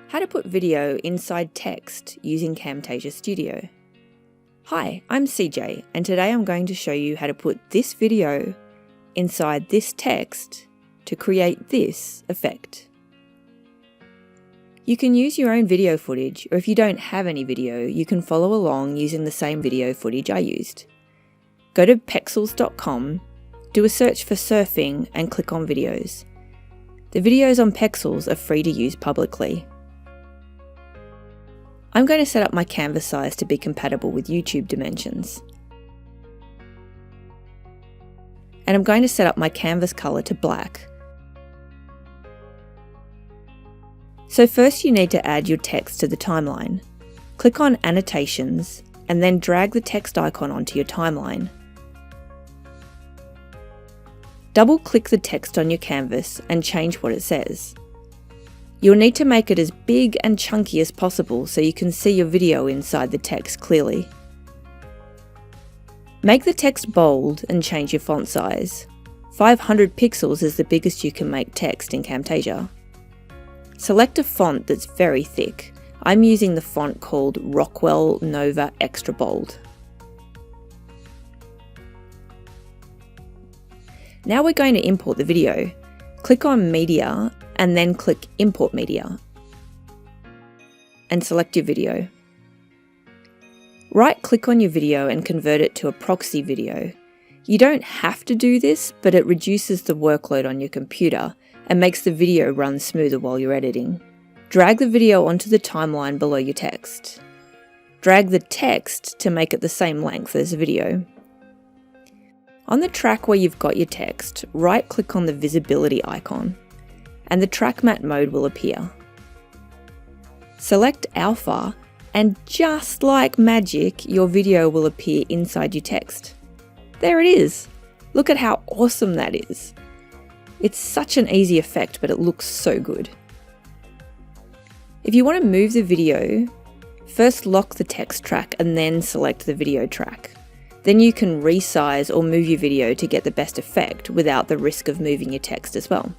How to put video inside text using Camtasia Studio. Hi, I'm CJ, and today I'm going to show you how to put this video inside this text to create this effect. You can use your own video footage, or if you don't have any video, you can follow along using the same video footage I used. Go to pexels.com, do a search for surfing and click on videos. The videos on Pexels are free to use publicly. I'm going to set up my canvas size to be compatible with YouTube dimensions. And I'm going to set up my canvas color to black. So first you need to add your text to the timeline. Click on Annotations and then drag the text icon onto your timeline. Double-click the text on your canvas and change what it says. You'll need to make it as big and chunky as possible so you can see your video inside the text clearly. Make the text bold and change your font size. 500 pixels is the biggest you can make text in Camtasia. Select a font that's very thick. I'm using the font called Rockwell Nova Extra Bold. Now we're going to import the video. Click on Media and then click Import Media and select your video. Right-click on your video and convert it to a proxy video. You don't have to do this, but it reduces the workload on your computer and makes the video run smoother while you're editing. Drag the video onto the timeline below your text. Drag the text to make it the same length as the video. On the track where you've got your text, right-click on the visibility icon, and the track matte mode will appear. Select Alpha, and just like magic, your video will appear inside your text. There it is! Look at how awesome that is! It's such an easy effect, but it looks so good. If you want to move the video, first lock the text track and then select the video track. Then you can resize or move your video to get the best effect without the risk of moving your text as well.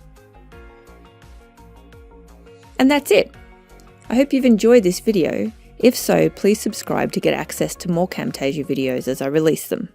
And that's it. I hope you've enjoyed this video. If so, please subscribe to get access to more Camtasia videos as I release them.